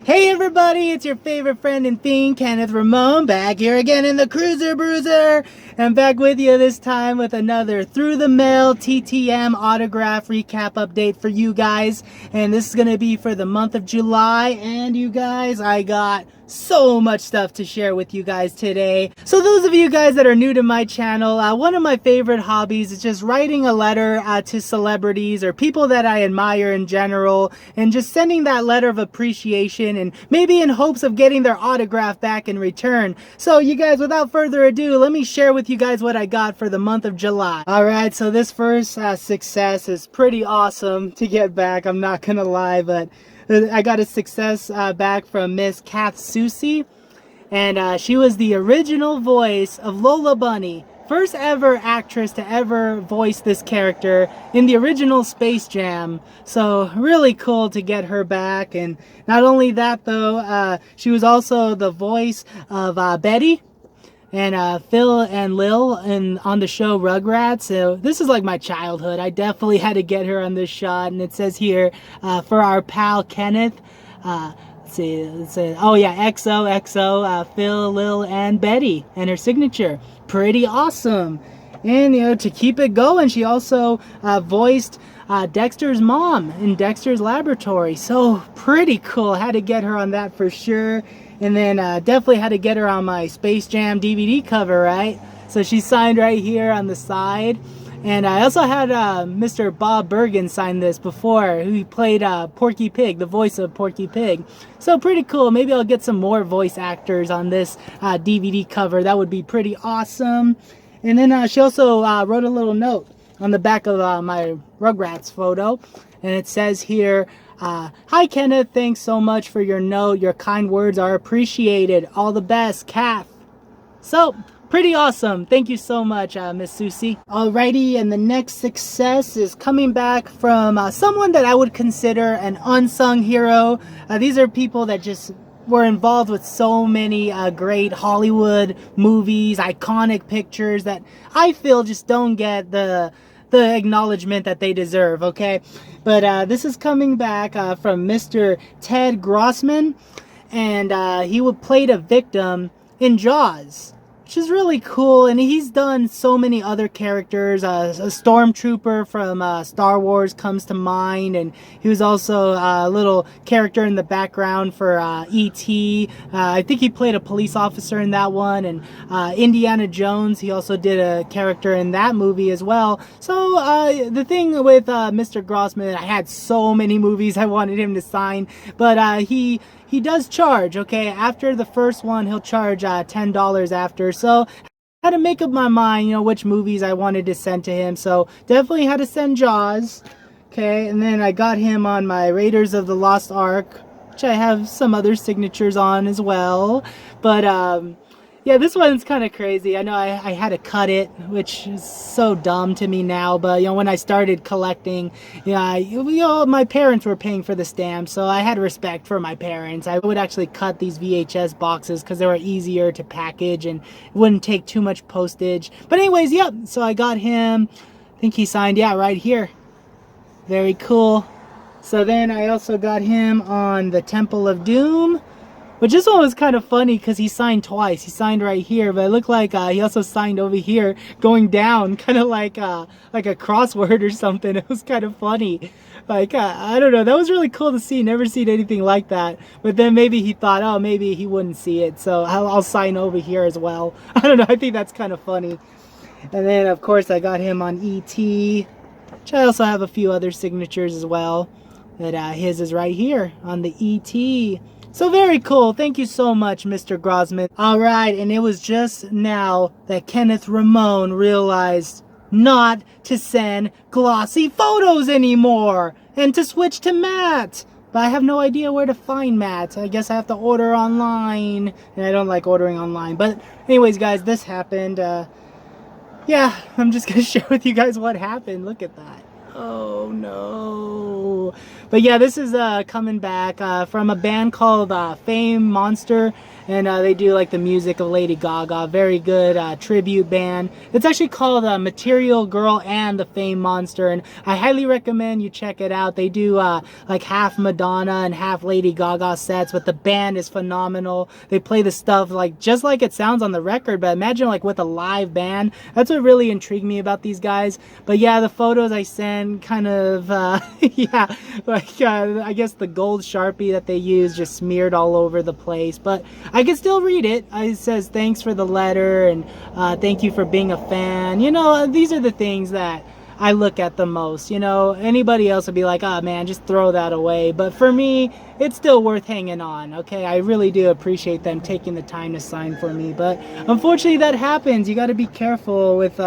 Hey everybody, it's your favorite friend and fiend, Kenneth Ramon, back here again in the Cruiser Bruiser. I'm back with you this time with another Through the Mail TTM autograph recap update for you guys. And this is going to be for the month of July. And you guys, I got so much stuff to share with you guys today. So those of you guys that are new to my channel, one of my favorite hobbies is just writing a letter to celebrities or people that I admire in general, and just sending that letter of appreciation and maybe in hopes of getting their autograph back in return. So you guys, without further ado, let me share with you guys what I got for the month of July. Alright, so this first success is pretty awesome to get back, I'm not gonna lie, but I got a success back from Miss Kath Soucy, and she was the original voice of Lola Bunny. First ever actress to ever voice this character in the original Space Jam. So really cool to get her back. And not only that though, she was also the voice of Betty and Phil and Lil on the show Rugrats. So this is like my childhood. I definitely had to get her on this shot. And it says here, for our pal Kenneth, let's see, it says, oh yeah, XOXO, Phil, Lil, and Betty, and her signature. Pretty awesome. And you know, to keep it going, she also voiced Dexter's mom in Dexter's Laboratory. So pretty cool. Had to get her on that for sure. And then definitely had to get her on my Space Jam DVD cover, right? So she's signed right here on the side. And I also had Mr. Bob Bergen sign this before, who played Porky Pig, the voice of Porky Pig. So pretty cool. Maybe I'll get some more voice actors on this DVD cover. That would be pretty awesome. And then she also wrote a little note on the back of my Rugrats photo. And it says here, hi Kenneth, thanks so much for your note. Your kind words are appreciated. All the best, Kath. So, pretty awesome. Thank you so much, Miss Soucy. Alrighty, and the next success is coming back from someone that I would consider an unsung hero. These are people that just were involved with so many great Hollywood movies, iconic pictures that I feel just don't get the acknowledgement that they deserve, okay? But this is coming back from Mr. Ted Grossman, and he played a victim in Jaws, which is really cool. And he's done so many other characters. A stormtrooper from Star Wars comes to mind, and he was also a little character in the background for E.T. I think he played a police officer in that one, and Indiana Jones, he also did a character in that movie as well. So the thing with Mr. Grossman, I had so many movies I wanted him to sign, but he does charge, okay? After the first one, he'll charge $10 after. So I had to make up my mind, you know, which movies I wanted to send to him. So definitely had to send Jaws, okay? And then I got him on my Raiders of the Lost Ark, which I have some other signatures on as well. But yeah, this one's kind of crazy. I know I had to cut it, which is so dumb to me now. But, you know, when I started collecting, you know, my parents were paying for the stamp, so I had respect for my parents. I would actually cut these VHS boxes because they were easier to package and it wouldn't take too much postage. But anyways, yep, so I got him. I think he signed, yeah, right here. Very cool. So then I also got him on the Temple of Doom. But this one was kind of funny because he signed twice. He signed right here, but it looked like he also signed over here, going down, kind of like a crossword or something. It was kind of funny. Like, I don't know. That was really cool to see. Never seen anything like that. But then maybe he thought, oh, maybe he wouldn't see it, so I'll sign over here as well. I don't know. I think that's kind of funny. And then, of course, I got him on E.T., which I also have a few other signatures as well. But his is right here on the E.T., so very cool. Thank you so much, Mr. Grossman. Alright, and it was just now that Kenneth Ramon realized not to send glossy photos anymore and to switch to matte. But I have no idea where to find matte. I guess I have to order online. And I don't like ordering online. But anyways, guys, this happened. Yeah, I'm just going to share with you guys what happened. Look at that. Oh no. But But yeah, this is coming back from a band called Fame Monster, and they do like the music of Lady Gaga. Very good tribute band. It's actually called Material Girl and the Fame Monster, and I highly recommend you check it out. They do like half Madonna and half Lady Gaga sets, but the band is phenomenal. They play the stuff like just like it sounds on the record, but imagine like with a live band. That's what really intrigued me about these guys. But yeah, the photos I send kind of yeah, like I guess the gold Sharpie that they use just smeared all over the place, but I can still read it. It says thanks for the letter, and thank you for being a fan. You know, these are the things that I look at the most. You know, anybody else would be like, oh man, just throw that away. But for me, it's still worth hanging on. Okay, I really do appreciate them taking the time to sign for me. But unfortunately, that happens. You got to be careful with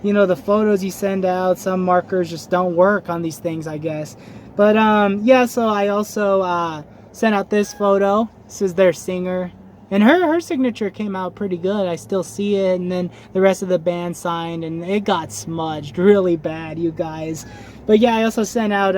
you know, the photos you send out. Some markers just don't work on these things, I guess. But yeah, so I also sent out this photo. This is their singer, and her signature came out pretty good. I still see it, and then the rest of the band signed, and it got smudged really bad, you guys. But yeah, I also sent out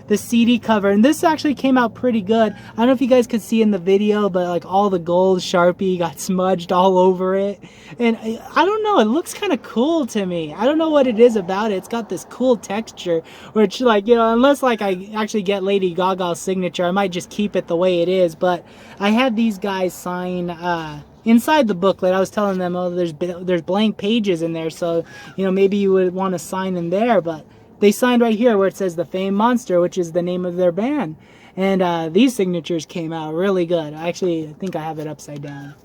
the CD cover, and this actually came out pretty good. I don't know if you guys could see in the video, but like all the gold Sharpie got smudged all over it, and I don't know, it looks kind of cool to me. I don't know what it is about it. It's got this cool texture, which, like, you know, unless like I actually get Lady Gaga's signature, I might just keep it the way it is. But I had these guys sign inside the booklet. I was telling them, oh, there's blank pages in there, so you know, maybe you would want to sign in there, but they signed right here where it says the Fame Monster, which is the name of their band. And these signatures came out really good. I think I have it upside down.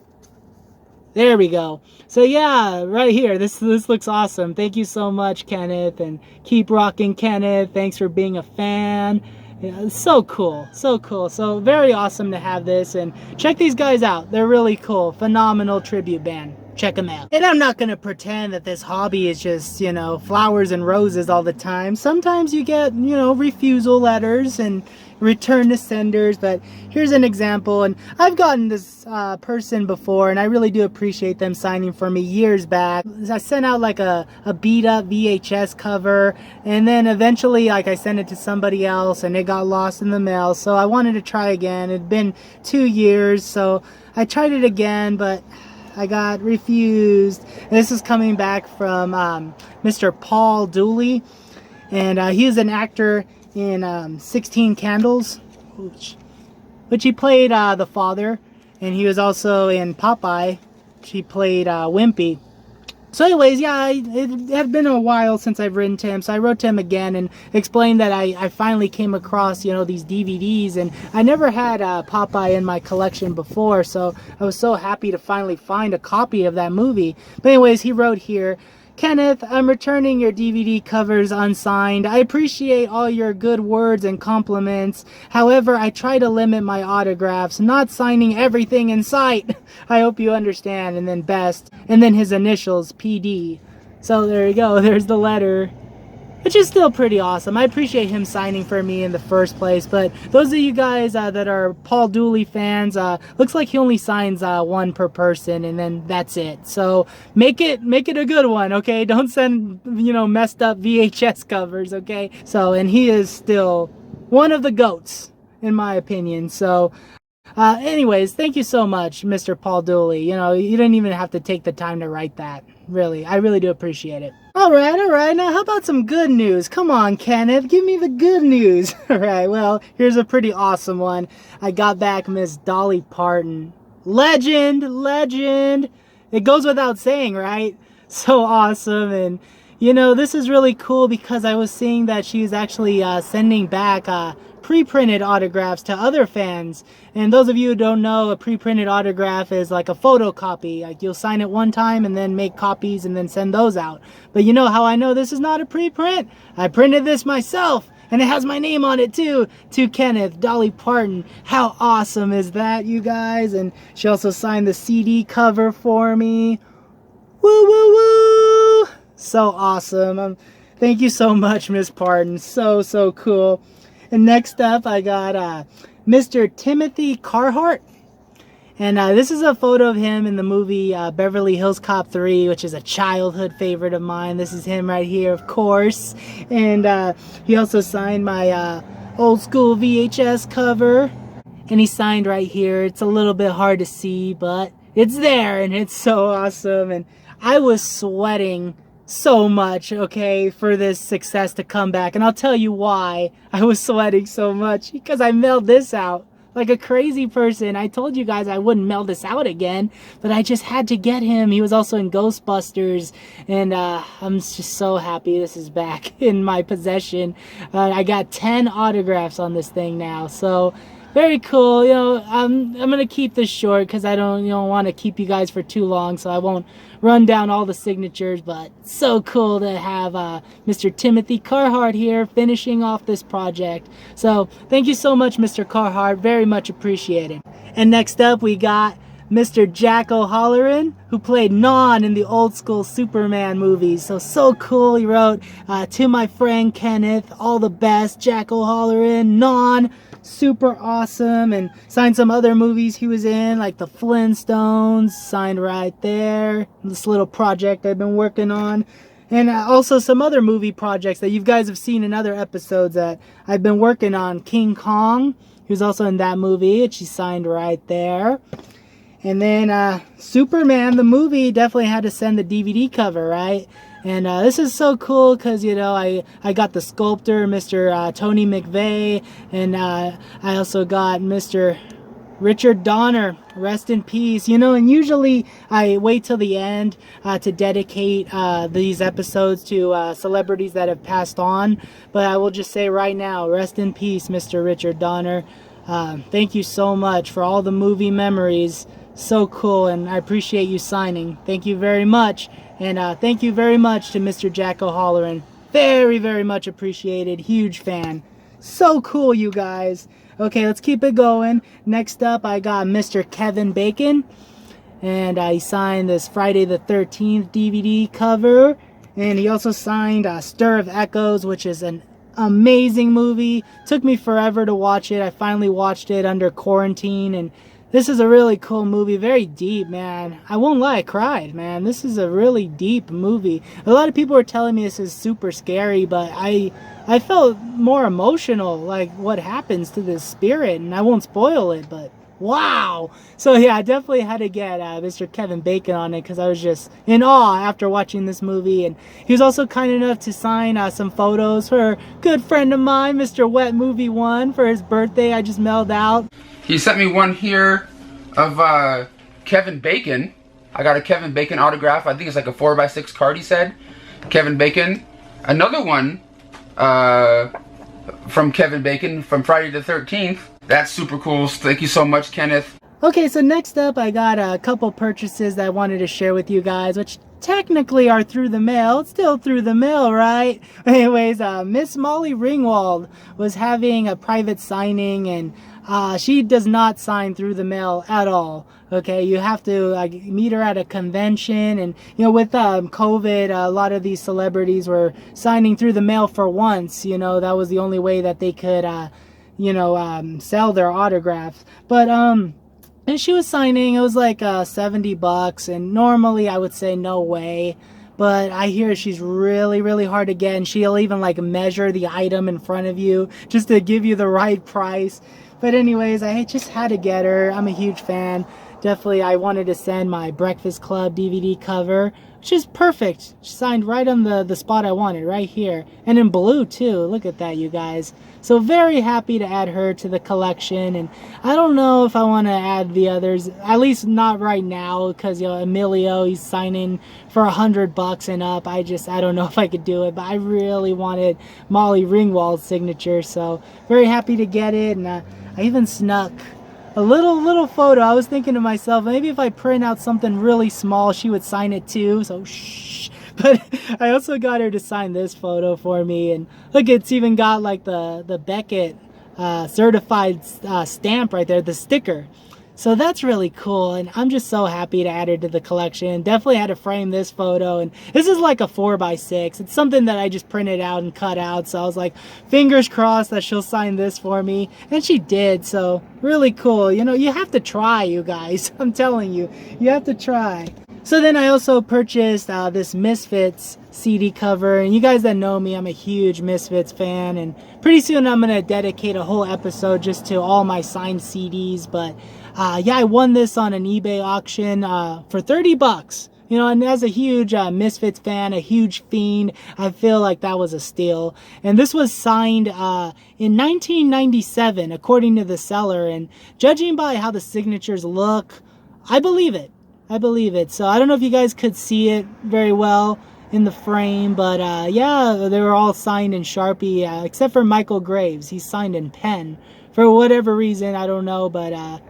There we go. So yeah, right here, this looks awesome. Thank you so much, Kenneth, and keep rocking, Kenneth. Thanks for being a fan. Yeah, it's so cool, so cool. So very awesome to have this, and check these guys out. They're really cool. Phenomenal tribute band. Check them out. And I'm not gonna pretend that this hobby is just, you know, flowers and roses all the time. Sometimes you get, you know, refusal letters and return to senders, but here's an example. And I've gotten this person before, and I really do appreciate them signing for me years back. I sent out like a beat up VHS cover, and then eventually like I sent it to somebody else and it got lost in the mail, so I wanted to try again. It'd been 2 years, so I tried it again, but I got refused. And this is coming back from Mr. Paul Dooley, and he is an actor in 16 Candles, which he played the father, and he was also in Popeye, which he played Wimpy. So anyways, yeah, it had been a while since I've written to him, so I wrote to him again and explained that I finally came across, you know, these DVDs, and I never had Popeye in my collection before, so I was so happy to finally find a copy of that movie. But anyways, he wrote here, Kenneth, I'm returning your DVD covers unsigned. I appreciate all your good words and compliments. However, I try to limit my autographs, not signing everything in sight. I hope you understand. And then best. And then his initials, PD. So there you go. There's the letter, which is still pretty awesome. I appreciate him signing for me in the first place. But those of you guys that are Paul Dooley fans, looks like he only signs one per person, and then that's it. So make it a good one, okay? Don't send, you know, messed up VHS covers, okay? So, and he is still one of the GOATs, in my opinion. So anyways, thank you so much, Mr. Paul Dooley. You know, you didn't even have to take the time to write that. Really, I really do appreciate it. All right. Now, how about some good news? Come on, Kenneth, give me the good news. All right, well, here's a pretty awesome one. I got back Miss Dolly Parton. Legend. It goes without saying, right? So awesome. And, you know, this is really cool because I was seeing that she was actually sending back pre-printed autographs to other fans. And those of you who don't know, a pre-printed autograph is like a photocopy. Like, you'll sign it one time and then make copies and then send those out. But you know how I know this is not a pre-print? I printed this myself, and it has my name on it too. To Kenneth, Dolly Parton. How awesome is that, you guys? And she also signed the CD cover for me. Woo! So awesome. Thank you so much, Miss Parton. So cool. And next up, I got Mr. Timothy Carhart. And this is a photo of him in the movie Beverly Hills Cop 3, which is a childhood favorite of mine. This is him right here, of course. And he also signed my old school VHS cover. And he signed right here. It's a little bit hard to see, but it's there, and it's so awesome. And I was sweating so much, okay, for this success to come back. And I'll tell you why I was sweating so much. Because I mailed this out like a crazy person. I told you guys I wouldn't mail this out again, but I just had to get him. He was also in Ghostbusters, and I'm just so happy this is back in my possession. I got 10 autographs on this thing now, so very cool. You know, I'm gonna keep this short because I don't want to keep you guys for too long, so I won't run down all the signatures. But so cool to have Mr. Timothy Carhart here finishing off this project. So thank you so much, Mr. Carhart. Very much appreciated. And next up we got Mr. Jack O'Halloran, who played Non in the old school Superman movies. So cool. He wrote, to my friend Kenneth, all the best, Jack O'Halloran, Non. Super awesome, and signed some other movies he was in, like the Flintstones, signed right there. This little project I've been working on, and also some other movie projects that you guys have seen in other episodes that I've been working on. King Kong, he was also in that movie, and she signed right there. And then Superman, the movie, definitely had to send the DVD cover, right? And this is so cool because, you know, I got the sculptor, Mr. Tony McVeigh, and I also got Mr. Richard Donner, rest in peace. You know, and usually I wait till the end to dedicate these episodes to celebrities that have passed on. But I will just say right now, rest in peace, Mr. Richard Donner. Thank you so much for all the movie memories. So cool, and I appreciate you signing. Thank you very much. And thank you very much to Mr. Jack O'Halloran. Very much appreciated. Huge fan. So cool, you guys. Okay, let's keep it going. Next up, I got Mr. Kevin Bacon. And he signed this Friday the 13th DVD cover. And he also signed Stir of Echoes, which is an amazing movie. Took me forever to watch it. I finally watched it under quarantine, and this is a really cool movie, very deep, man. I won't lie, I cried, man. This is a really deep movie. A lot of people are telling me this is super scary, but I felt more emotional, like what happens to this spirit, and I won't spoil it, but wow. So yeah, I definitely had to get Mr. Kevin Bacon on it because I was just in awe after watching this movie. And he was also kind enough to sign some photos for a good friend of mine, Mr. Wet Movie 1, for his birthday. I just mailed out. He sent me one here of Kevin Bacon. I got a Kevin Bacon autograph. I think it's like a 4x6 card, he said. Kevin Bacon. Another one from Kevin Bacon from Friday the 13th. That's super cool. Thank you so much, Kenneth. Okay, so next up I got a couple purchases that I wanted to share with you guys, which technically are through the mail. It's still through the mail, right? Anyways, Miss Molly Ringwald was having a private signing, and she does not sign through the mail at all. Okay, you have to meet her at a convention, and you know, with COVID, a lot of these celebrities were signing through the mail for once. You know, that was the only way that they could sell their autographs. But and she was signing, it was like $70, and normally I would say no way, but I hear she's really hard to get, and she'll even like measure the item in front of you just to give you the right price. But anyways, I just had to get her. I'm a huge fan. Definitely, I wanted to send my Breakfast Club DVD cover, which is perfect. She signed right on the spot I wanted, right here. And in blue, too. Look at that, you guys. So very happy to add her to the collection. And I don't know if I want to add the others, at least not right now, because, you know, Emilio, he's signing for $100 and up. I don't know if I could do it, but I really wanted Molly Ringwald's signature. So very happy to get it. And I even snuck a little photo. I was thinking to myself, maybe if I print out something really small, she would sign it too. So shh. But I also got her to sign this photo for me, and look, it's even got like the Beckett certified stamp right there, the sticker. So that's really cool, and I'm just so happy to add her to the collection. Definitely had to frame this photo, and this is like a 4x6. It's something that I just printed out and cut out, so I was like, fingers crossed that she'll sign this for me, and she did. So really cool. You know, you have to try, you guys. I'm telling you, you have to try. So then I also purchased this Misfits CD cover, and you guys that know me, I'm a huge Misfits fan, and pretty soon I'm going to dedicate a whole episode just to all my signed CDs. But yeah, I won this on an eBay auction for 30 bucks. You know, and as a huge Misfits fan, a huge fiend, I feel like that was a steal. And this was signed in 1997, according to the seller. And judging by how the signatures look, I believe it. I believe it. So I don't know if you guys could see it very well in the frame, but yeah, they were all signed in Sharpie, except for Michael Graves. He's signed in pen. For whatever reason, I don't know, but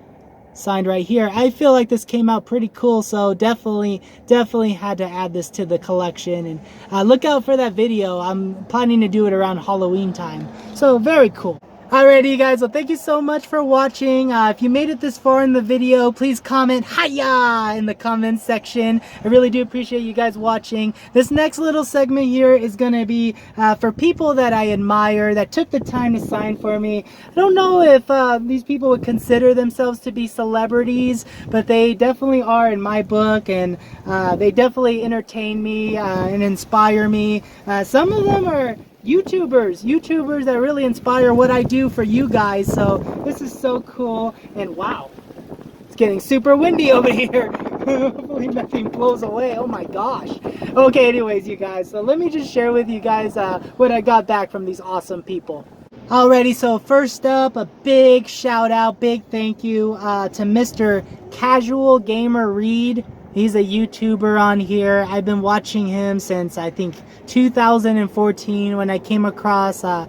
signed right here. I feel like this came out pretty cool, so definitely had to add this to the collection. And look out for that video. I'm planning to do it around Halloween time, so very cool. Alrighty, you guys, well, thank you so much for watching. If you made it this far in the video, please comment "Hiya" in the comments section. I really do appreciate you guys watching. This next little segment here is going to be for people that I admire, that took the time to sign for me. I don't know if these people would consider themselves to be celebrities, but they definitely are in my book, and they definitely entertain me and inspire me. Some of them are YouTubers that really inspire what I do for you guys. So this is so cool. And wow, it's getting super windy over here. Hopefully nothing blows away. Oh my gosh. Okay, anyways, you guys, so let me just share with you guys what I got back from these awesome people. Alrighty, so first up, a big shout out, big thank you to Mr. casualgamerreed. He's a YouTuber on here. I've been watching him since I think 2014 when I came across a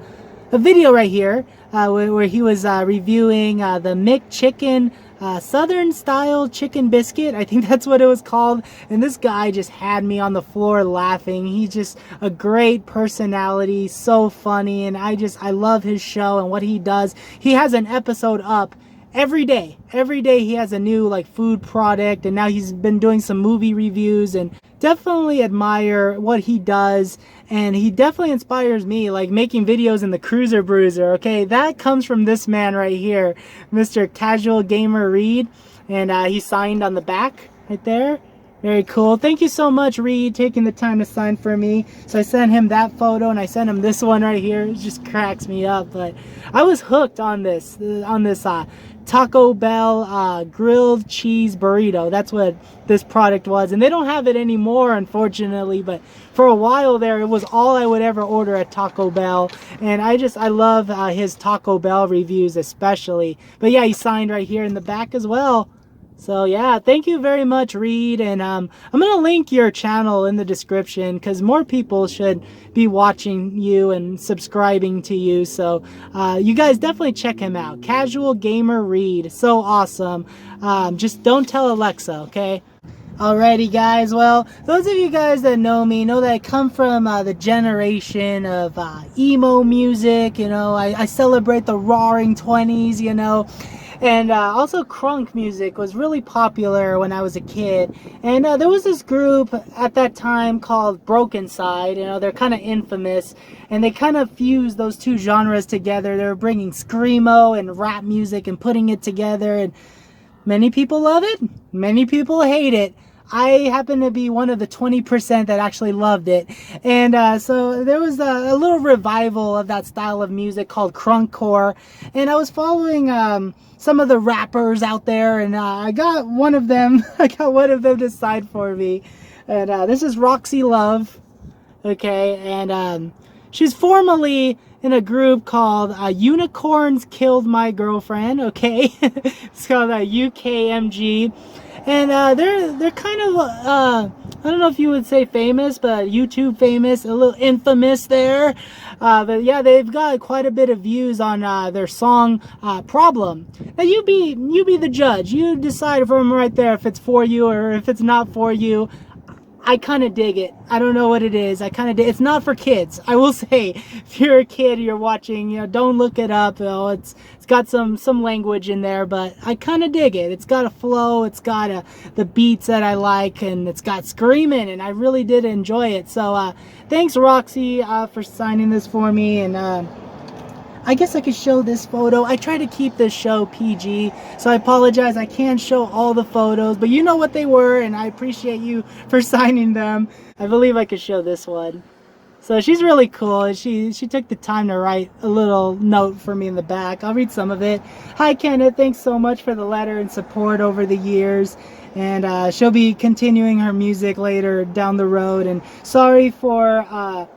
video right here where he was reviewing the McChicken Southern style chicken biscuit. I think that's what it was called. And this guy just had me on the floor laughing. He's just a great personality, so funny, and I love his show and what he does. He has an episode up every day he has a new like food product, and now he's been doing some movie reviews, and definitely admire what he does. And he definitely inspires me, like making videos in the Cruiser Bruiser. Okay, that comes from this man right here, Mr. casualgamerreed, and he signed on the back right there. Very cool. Thank you so much, Reed, taking the time to sign for me. So I sent him that photo, and I sent him this one right here. It just cracks me up. But I was hooked on this Taco Bell grilled cheese burrito. That's what this product was. And they don't have it anymore, unfortunately. But for a while there, it was all I would ever order at Taco Bell. And I love his Taco Bell reviews especially. But yeah, he signed right here in the back as well. So yeah, thank you very much, Reed, and I'm going to link your channel in the description because more people should be watching you and subscribing to you. So you guys definitely check him out. casualgamerreed, so awesome. Just don't tell Alexa, okay? Alrighty, guys, well, those of you guys that know me know that I come from the generation of emo music. You know, I celebrate the roaring 20s, you know. And also crunk music was really popular when I was a kid. And there was this group at that time called Broken Side. You know, they're kind of infamous. And they kind of fused those two genres together. They were bringing screamo and rap music and putting it together. And many people love it. Many people hate it. I happen to be one of the 20% that actually loved it. And so there was a little revival of that style of music called crunkcore. And I was following some of the rappers out there, and I got one of them. I got one of them to sign for me. And this is Roxy Love. Okay, and she's formerly in a group called Unicorns Killed My Girlfriend. Okay, it's called UKMG. And they're kind of I don't know if you would say famous, but YouTube famous, a little infamous there. But yeah, they've got quite a bit of views on their song Problem. Now you be the judge. You decide from right there if it's for you or if it's not for you. I kind of dig it. I don't know what it is. I kind of dig. It's not for kids. I will say, if you're a kid, you're watching, you know, don't look it up. You know, it's got some language in there, but I kind of dig it. It's got a flow. It's got the beats that I like, and it's got screaming, and I really did enjoy it. So thanks, Roxy, for signing this for me. And I guess I could show this photo. I try to keep this show PG, so I apologize. I can't show all the photos, but you know what they were, and I appreciate you for signing them. I believe I could show this one. So she's really cool. She took the time to write a little note for me in the back. I'll read some of it. Hi, Kenneth. Thanks so much for the letter and support over the years. And she'll be continuing her music later down the road. And sorry for...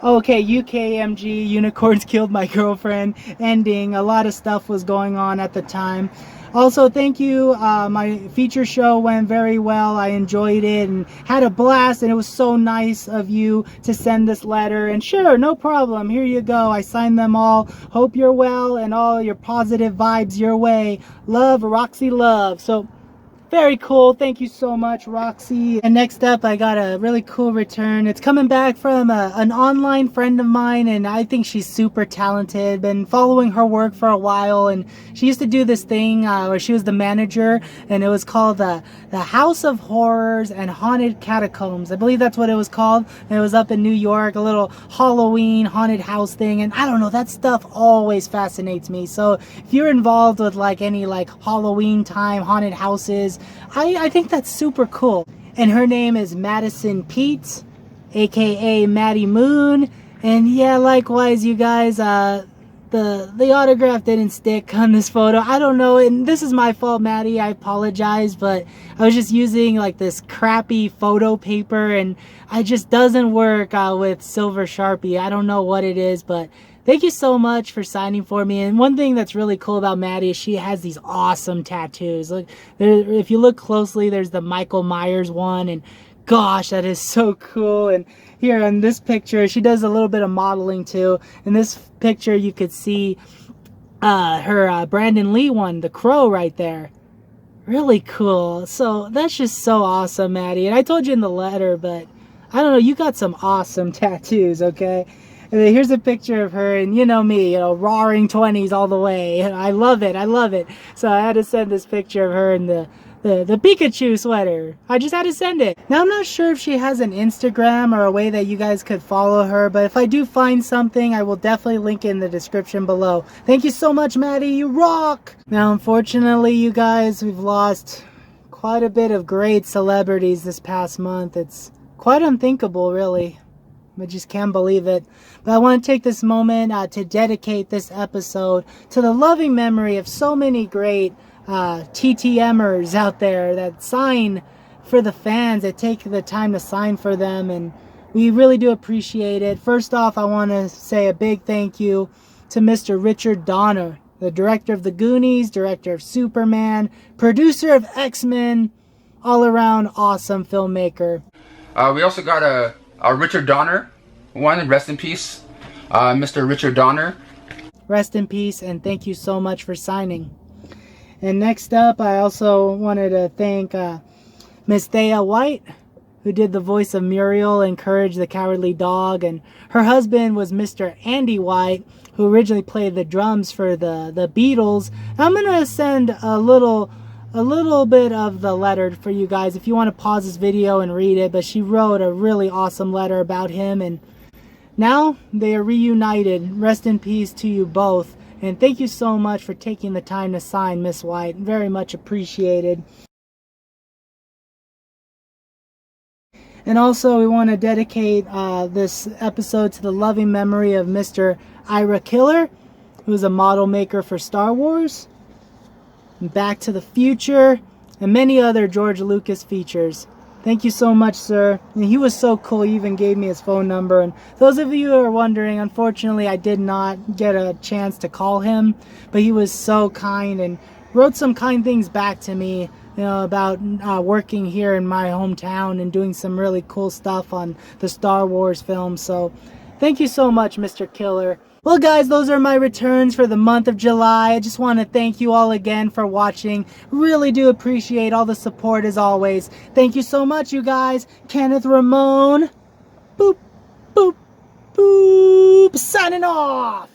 okay, UKMG, Unicorns Killed My Girlfriend, ending. A lot of stuff was going on at the time. Also, thank you. My feature show went very well. I enjoyed it and had a blast, and it was so nice of you to send this letter. And sure, no problem. Here you go. I signed them all. Hope you're well and all your positive vibes your way. Love, Roxy Love. So, very cool. Thank you so much, Roxy. And next up, I got a really cool return. It's coming back from an online friend of mine, and I think she's super talented. Been following her work for a while, and she used to do this thing where she was the manager, and it was called the House of Horrors and Haunted Catacombs. I believe that's what it was called. And it was up in New York, a little Halloween haunted house thing. And I don't know, that stuff always fascinates me. So if you're involved with like any like Halloween time haunted houses, I think that's super cool. And her name is Madison Peet, aka Maddie Moon. And yeah, likewise, you guys, the autograph didn't stick on this photo. I don't know, and this is my fault, Maddie. I apologize, but I was just using like this crappy photo paper, and it just doesn't work with silver Sharpie. I don't know what it is, but thank you so much for signing for me. And one thing that's really cool about Maddie is she has these awesome tattoos. Look, if you look closely, there's the Michael Myers one, and gosh, that is so cool. And here in this picture, she does a little bit of modeling too. In this picture, you could see her Brandon Lee one, the crow right there. Really cool. So that's just so awesome, Maddie. And I told you in the letter, but I don't know, you got some awesome tattoos, okay? And then here's a picture of her, and you know me, you know, roaring 20s all the way. I love it. I love it. So I had to send this picture of her in the Pikachu sweater. I just had to send it. Now, I'm not sure if she has an Instagram or a way that you guys could follow her, but if I do find something, I will definitely link it in the description below. Thank you so much, Maddie. You rock! Now, unfortunately, you guys, we've lost quite a bit of great celebrities this past month. It's quite unthinkable, really. I just can't believe it. But I want to take this moment to dedicate this episode to the loving memory of so many great TTMers out there that sign for the fans, that take the time to sign for them, and we really do appreciate it. First off, I want to say a big thank you to Mr. Richard Donner, the director of The Goonies, director of Superman, producer of X-Men, all around awesome filmmaker. We also got a Richard Donner one, rest in peace, Mr. Richard Donner. Rest in peace, and thank you so much for signing. And next up, I also wanted to thank Miss Thea White, who did the voice of Muriel in Courage the Cowardly Dog, and her husband was Mr. Andy White, who originally played the drums for the Beatles. I'm gonna send a little bit of the letter for you guys if you want to pause this video and read it, but she wrote a really awesome letter about him, and now they are reunited. Rest in peace to you both. And thank you so much for taking the time to sign, Miss White. Very much appreciated. And also, we want to dedicate this episode to the loving memory of Mr. Ira Killer, who is a model maker for Star Wars, Back to the Future, and many other George Lucas features. Thank you so much, sir. And he was so cool, he even gave me his phone number. And those of you who are wondering, unfortunately, I did not get a chance to call him, but he was so kind and wrote some kind things back to me, you know, about working here in my hometown and doing some really cool stuff on the Star Wars film. So thank you so much, Mr. Killer. Well, guys, those are my returns for the month of July. I just want to thank you all again for watching. Really do appreciate all the support as always. Thank you so much, you guys. Kenneth Ramon. Boop, boop, boop. Signing off.